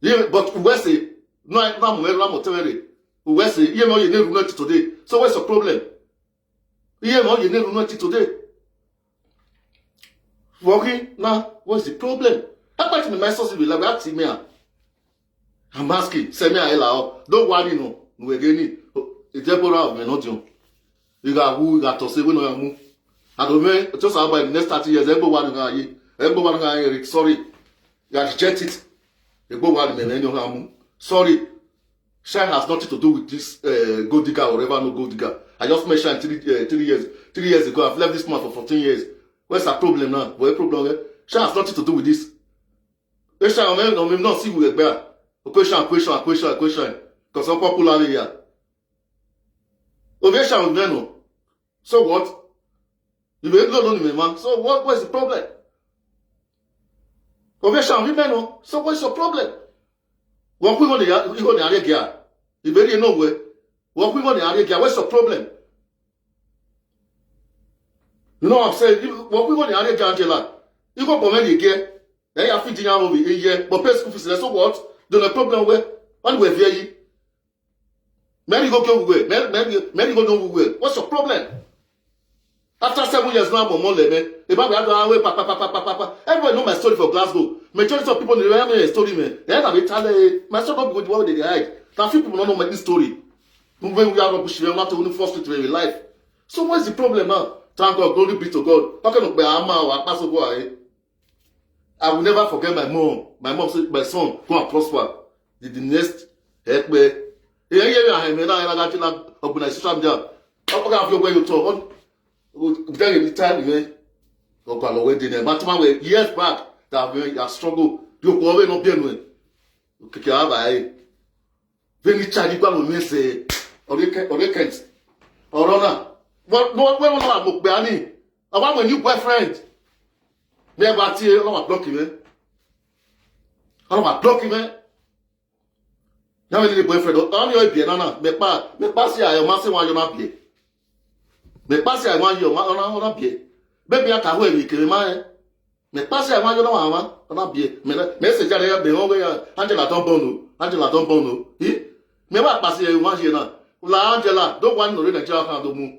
[SPEAKER 1] But Wesley, no, I'm not Wesley, you know, you never know today. So what's the problem? You know, you never know today. Working now, what's the problem? How about my source will like that me? I'm asking, send me a hello. Don't worry, no. We're getting it's temporal, we're not young. You got who you got to say when you move. I don't know, just about the next 30 years, everyone sorry. You got reject it. Sorry. Shine has nothing to do with this gold digger or whatever, no gold digger. I just met Shine 3 years ago. I've left this man for 14 years. Where's the problem now? What's the problem? Shine has nothing to do with this. Shine, I'm not see who we're question. Because I'm popular here. Ovation will so what? You will not know man. So what's the problem? Ovation will so what's your problem? What we want to area gear. You very know where. What we want to area gear. What's your problem? You know what I'm saying? What we want to area gear, Angela. You go for many gear. Then you have 15 years over a year. But pay school fees. So what? Don't the problem where? When we're very. Many go where? Many go don't where? What's your problem? After 7 years now, I'm more lemon. The Bible had to away, papa. Everyone know my story for Glasgow. Majority of people remember a story, man. They have a tell my story not good what they hide. Now few people don't know my story. When we are not pushing, not only forced to in life. So what's the problem now? Thank God, glory be to God. How can I pass over? I will never forget my mom. My mom said, my son, go and prosper. The next help me. I got to organization there. How can I where you talk? Then in the time, years back, that we have struggled. You go away no pain with. Okay, I very charity go me say, or they can't. Or what? No, when we are book Bani. I want a new boyfriend. Me about here, I want block him. I want block him. Now we need a boyfriend. On your be na. Me pass here. I must say one you not pay. Me pass here one you on pay. Baby, I can't wait. We can man. Me pass here one you on pay. Me say jare be on where Angela don't bono. Me wa pass here one here now. La Angela don't want no Nigeria can do mu.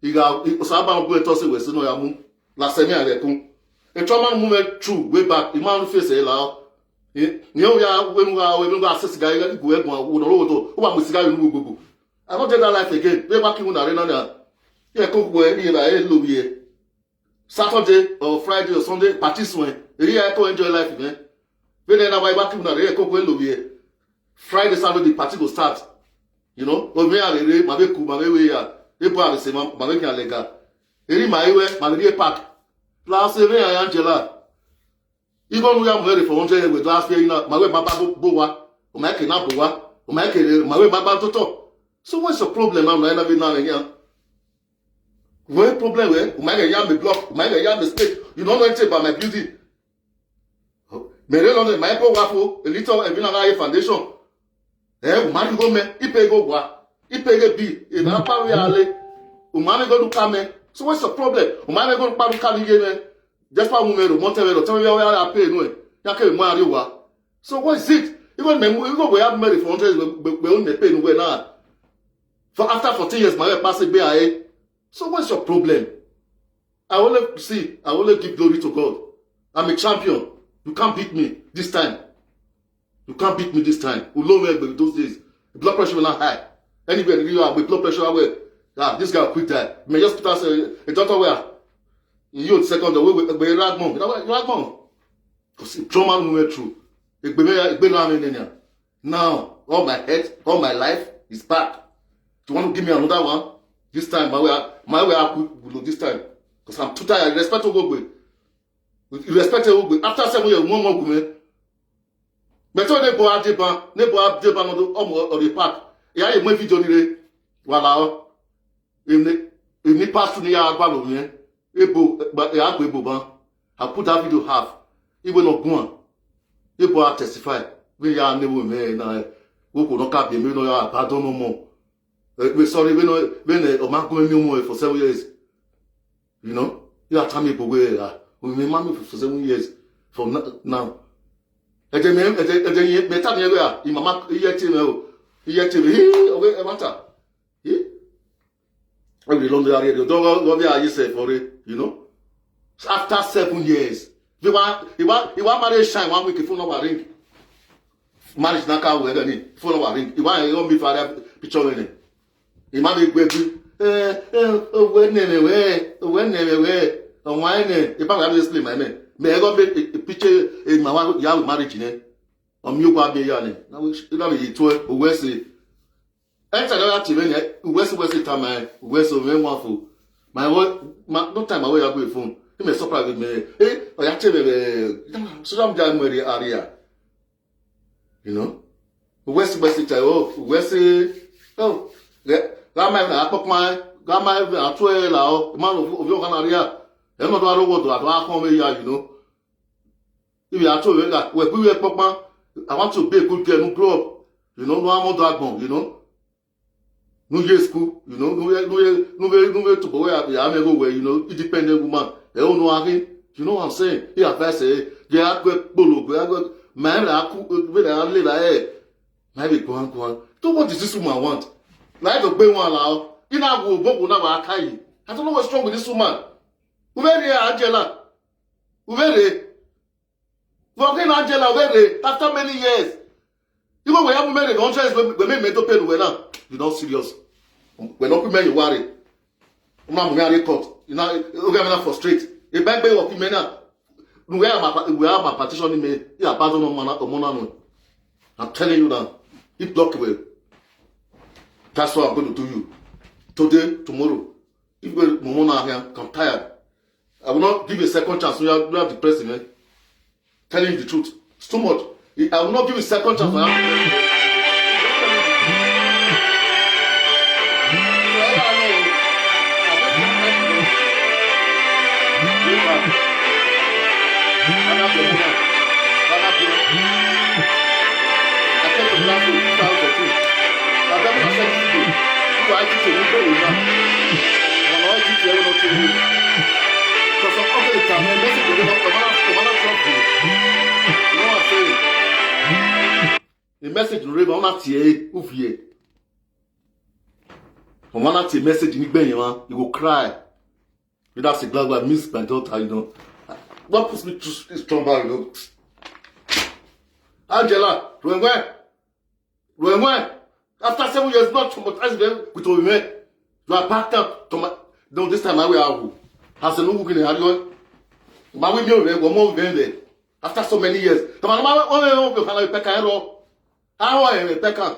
[SPEAKER 1] Iga osaba go to say we say no ya mu. La semi ave kun. E trauma movement true way back. The man face e la. Ni o ya we go access guy go egun wo do o ba mo siga you go. I don't take that life again. We back in na arena na. Here ko go e la e lo bi. Saturday or Friday or Sunday parties when you to enjoy life man. When na why back in na here ko go e lo bi. Friday Saturday the party go start. You know, o me are ma be ku ma be we ya. People are saying ma be kan lega. Eri ma iwe ma be park. La se me Angela. Even we are married for 100 years with last year, my way Baba Boa, or my can Boa, or my Baba Toto. So what's the problem? I'm not now and again. What problem where? My yam be block, my yam be state. You don't know anything about my beauty. Mere London, my Apple Waffle, a little Evina Foundation. Umani go me, Ipe go wa, Ipe be, if I power ale, Umani go to come. So what's the problem? Umani go to Paruka again. Just for Mumero, Montevero, tell me where I pay no. Yake Mariwa. So what is it? Even when we go, we have married for 100 we only pay no way now. For after 14 years, my pass it BIA. So what's your problem? I will give glory to God. I'm a champion. You can't beat me this time. You can't beat me this time. We low me those days. The blood pressure will not high. Anywhere you are with blood pressure away. This guy will quick die. May just put us a doctor where you second the way we ragmon. You know what ragmon? Because trauma we went through. Now all my head, all my life is back. You want to give me another one? This time my way I will this time. Because I'm too tired. Respect to go with. Respect to go with. After 7 years, one more woman. But so they go out or the park. Yeah, you make video ni wala. If pass to near Agbalo me, but I put that video half. It will not go on. People are testify. We are never me we could not cap me no pardon no more. We sorry when a man going for 7 years. You know, you are telling me we remember me for 7 years from now. I you know, after 7 years, he want marry shine 1 week phone our ring. Marriage na ka we any phone our ring. He want me father picture in. He man be gbebu. When wine, if I have to my man. May I go make a picture in my one young marriage in it? On you go be yarning. Now we to it, West. Enter the activity, West time, West of Wonderful. My word, no time away I go phone. He may surprise with me. Eh, I actually, so I'm done with the area. You know? West, oh, Grandma, I told you, man of your area. I'm not going to come here, you know. If you are told that we I want to be a good girl, no grow up, you know, no I'm dragon, you know. No year school, you know, no to go where I may go where, you know, independent woman. They don't know again. You know what I'm saying? Here I say, yeah, I go bolo, man, I could with a little maybe go on. So what does this woman want? Like to pay one now. You know, go now, I don't know what's wrong with this woman. Where Angela? Where? Working Angela, where? After many years. You know, we haven't made it. We made to pay the now. You're not serious. We're not going to worry. I'm not going to court. You know, we're going to frustrate. A bank pay of Pimena. We have my partition in me. Yeah, pardon on I'm telling you now. You block away. That's what I'm going to do you. Today, tomorrow. If we're Momona here, I'm tired. I will not give you a second chance. You have depressed me. Telling you the truth. It's too much. I will not give you a second chance. Because some of the time, the message in river, not here, Ufie. From one at message in Ben, you will cry. That's a glad I miss my daughter, you know. What puts me through strong bar, you know. Angela, when? After 7 years, not traumatized them with me. You are packed up to my. No, this time I will have. Has a no working in Harion. But we know one more there. After so many years. Come on, how I am a pecker.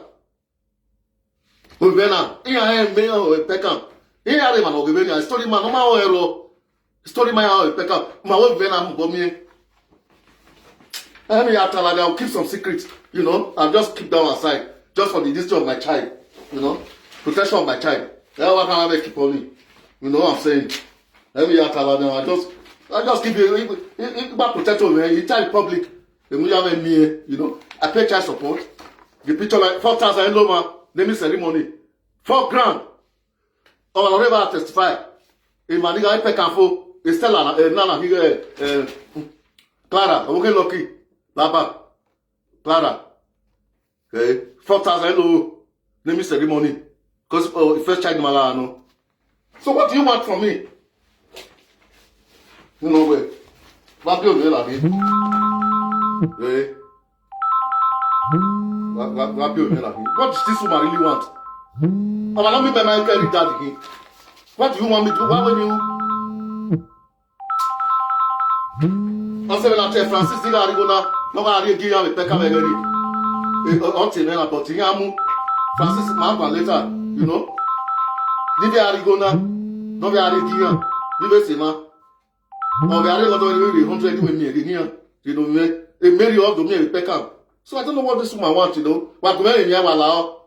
[SPEAKER 1] Uvena, here I am male a pecker. Here I am an Ogivenia, story man, no more hero. Story my hour, pecker. My own venom, Bommy. I mean, after that, I'll keep some secrets, you know. I'll just keep them aside. Just for the history of my child, you know. Protection of my child. That's what I keep on me. You know what I'm saying? Every after that, I just give you about protection, man. You tell the public. You know, I pay child support. The picture like 4,000 man, naming ceremony. 4 grand. Or whatever testify. In my nigga, I pay Canfo. Estella, Nana, Clara, okay, lucky. Laba. Clara. Okay. 4,000 naming ceremony. Because first child Malano. So what do you want from me? You know where? What do you want? What does this woman really want? I'm not me by my carry that again. What do you want me to do? Why will you? I'm saying that Francis did not go now. No one will give you a peck of a until then, but Yamu Francis Mamba later, you know. Did they go now? No, they are here. You may say, man. Oh, they are not really 100 with me here. You know, they marry off to me with Peckham. So I don't know what this woman wants, you know. What go in here, allow.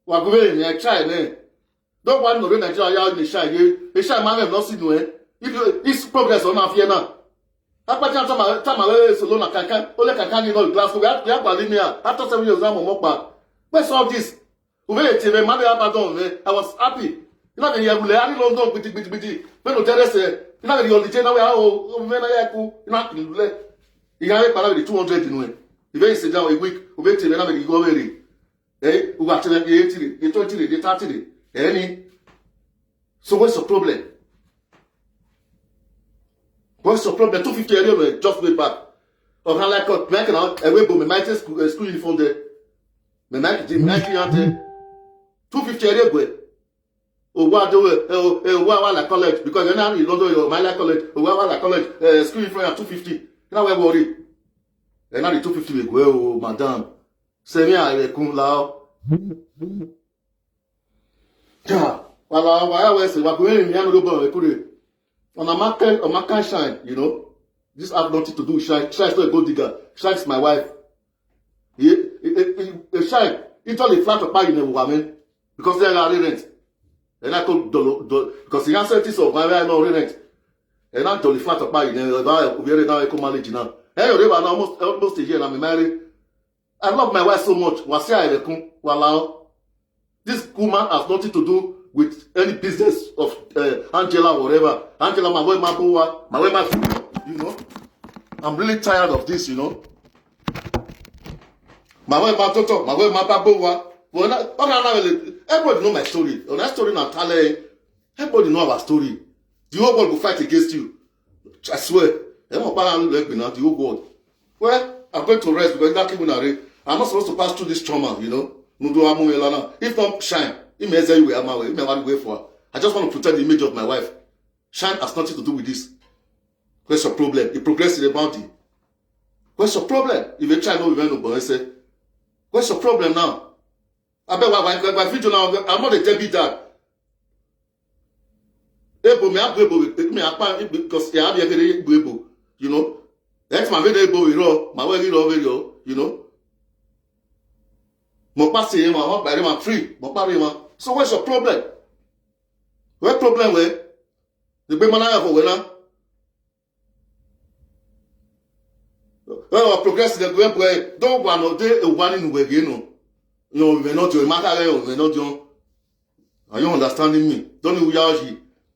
[SPEAKER 1] What go in here, try, eh? Don't want to know Nigeria, the shy, the shy man have not seen you, eh? If it's progress on our fear now. After time I so long, I can't, only can you know, Glasgow, we have Balimia. After 7 years, I'm a mokba. Where's all this? Wait, I was happy. You know, the Yabulari London, bitty. When you tell us, you know, the only channel we are, when I have not you have a 200 in way. If they sit down a week, we wait till another go away. Eh, who got to the 80, the 20, the 30, any. So what's the problem? What's the problem? 250 area just way back. Or how like making out a way, but my mighty school uniform there. My mighty 250 area way. Oh, what do I college? Because you're not in London, you're my college. Oh, what college? School uniform at 250. Now we're worried. And now the 250 will go, oh, madam. Say me, I come lao. Yeah. Well, I always say, we're going in the end on a market shine, you know. This have nothing to do with Shine. Shine is not a gold digger. Shine is my wife. Shine, it's all a flat apart in the woman because they are rent. And I told because the answer is of my wife no rent. And I told the flat apart in the very now I come manage now. Hey, you're almost a year and I'm married. I love my wife so much. This woman has nothing to do with any business of Angela or whatever. Angela, my wife, you know. I'm really tired of this, you know. My wife, my daughter, my wife, my babowa. Everybody know my story. On that story, Natalie, everybody know our story. The whole world will fight against you. I swear. The whole world. Well, I'm going to rest because that I'm not supposed to pass through this trauma, you know. If not Shine, I just want to protect the image of my wife. Shine has nothing to do with this. What's your problem? It progresses in the bounty. What's your problem? If you try no event, but I say, what's your problem now? I bet my video now, I'm not a deadbeat dad. Because you know, that's my video, my way, you know. I'm free. So what's your problem? What problem where? The big man I have over now. Well, progress the way don't want to one in way, you know. No, we're not doing matter, we're not doing. Are you understanding me? Don't know who you are.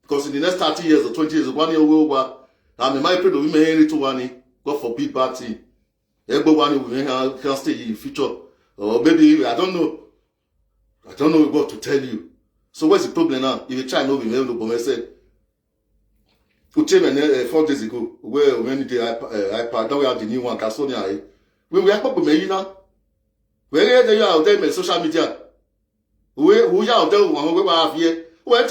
[SPEAKER 1] Because in the next 30 years or 20 years, 1 year over, I'm a my prayer we may to one. God forbid bad thing. Everyone will can stay in the future. Or maybe, I don't know. I don't know what to tell you. So what's the problem now? If you try to know, we may say, we came 4 days ago, where when the iPad, now we have the new one, Casonia. When we are up with me now, where you are there, social media. Who are out there, one we have here. Well, I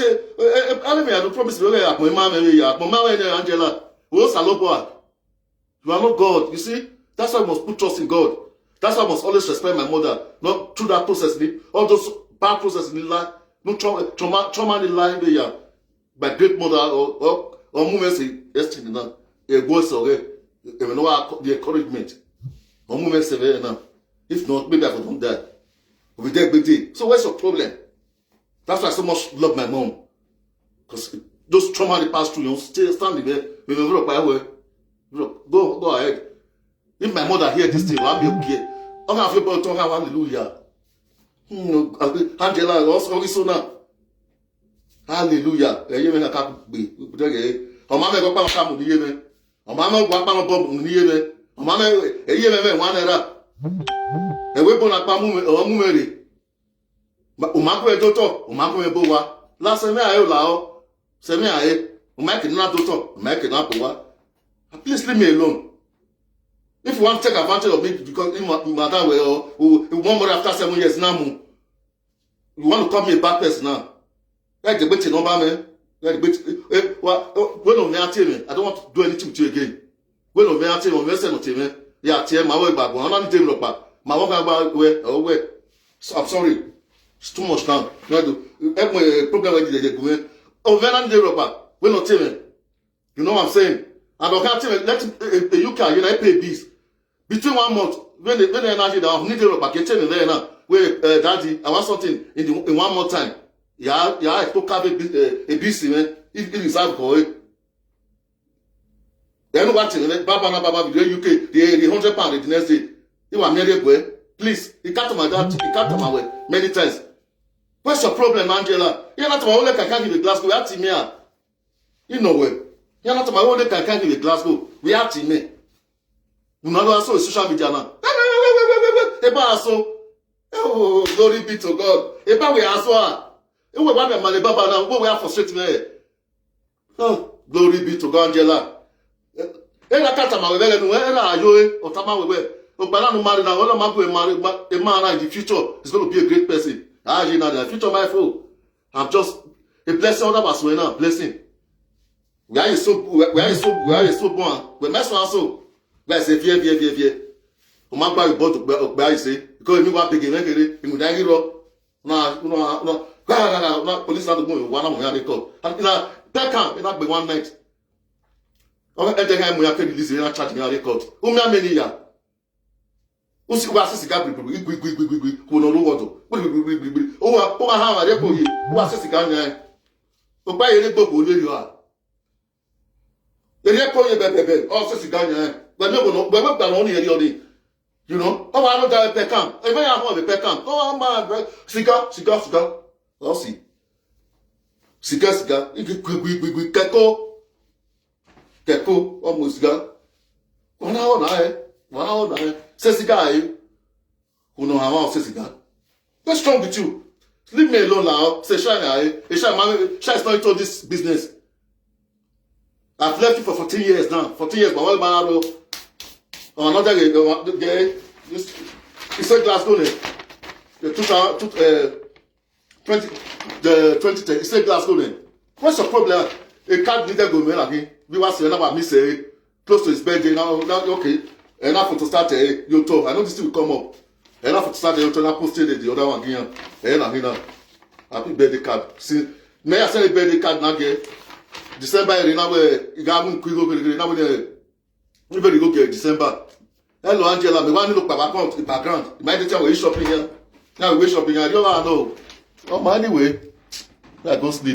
[SPEAKER 1] don't promise you, my mom and Angela. Who's a boy? You are not God. You see, that's why I must put trust in God. That's why I must always respect my mother. Not through that process, all those bad processes in life, no trauma in life, my great mother or moments yesterday now, a voice or the encouragement. Or moments now. If not, maybe I could not die. We'll be there big day. So what's your problem? That's why I so much love my mom. Because those trauma they pass through, you still standing there. Go ahead. If my mother hear this thing, I'll be okay. I'm going to feel about hallelujah. Angela, also now. Hallelujah. You may have be. Oh, mamma, go back to the yemen. Oh, mamma, go back to the yemen. Oh, mamma, a yemen, one era. A weapon like Pamu or Mumeri. But Umaku Toto, Umaku Boa. Last summer I allow. Semi I, Umak not Toto, make it up. Please leave me alone. If you want to take advantage of me because in matter well, one more after 7 years now, you want to call me a bad person now. Like the bitch number man. Like the bitch. When on me, I don't want to do anything with you again. When on me, I tell you, me. Yeah, tell my way back. I'm not doing no back. My work about where? So I'm sorry. It's too much now. You have to help my program with the go. Oh, when I'm doing back. When not tell me. You know what I'm saying? And I can't tell me. Let the UK, you know, pay bills. Between 1 month, when the energy down, need to back. You tell me there now. Where, daddy, I want something in 1 more time. Yeah, I took have a busy man. If it is alcohol. Then watching Baba video UK, the £100 the next day. You are married boy. Please, you can't my dad, you can't my way many times. What's your problem, Angela? You're not my only can give a Glasgow, we are team here. You know where? You're not my only can give a Glasgow, we are team here. You know also social media now. Oh, glory be to God. Eba we aso. We want the money baba now. We are frustrated there. Oh, glory be to God, Angela. Ela kata ma wele nu ela ayo otama wewe. Ogbala no marry now. Ola mago marry a man in the future is going to be a great person. Ah, you know the future my fool. I'm just a blessing other was now blessing. We are so born. We mess one so. We say fear. O ma gba ibo to gba ise because mi wa pege rekere imu da giro na police na to go wa na mo ya record and na Beckham na gbe one night o e je ga mo ya ke release na chat na record o mi ameni ya o si wa sisi ga gbi ko no lo wodo o wa ha wa re ko yi o wa sisi ga nya o gba ere gbogbo lori wa ere ko ye bebe o sisi ga nya gbe me gba no ni ere ori. You know, oh, I don't die a Beckham. If I have a Beckham, oh, my cigar. I'll see. Cigar. Keko, almost cigar. 1 hour, say cigar, who know how to say cigar. What's wrong with you? Leave me alone now. Say, Shine, Shine's not into this business. I've left you for 14 years now. 14 years, but what about another guy, he said Glasgow, the 2010, he said Glasgow. What's the problem? A card needed go well again. We want to know me say close to his birthday now. Okay, enough to start you talk. I know this will come up. Enough to start you talk. I posted the other one again. Happy birthday card. See, may I send a birthday card now? December, now we got one quick now we very go get December. Hello Angela, me want to look back the background. You might tell we shopping here. Now we shopping here. You don't know. Oh, anyway, I go sleep.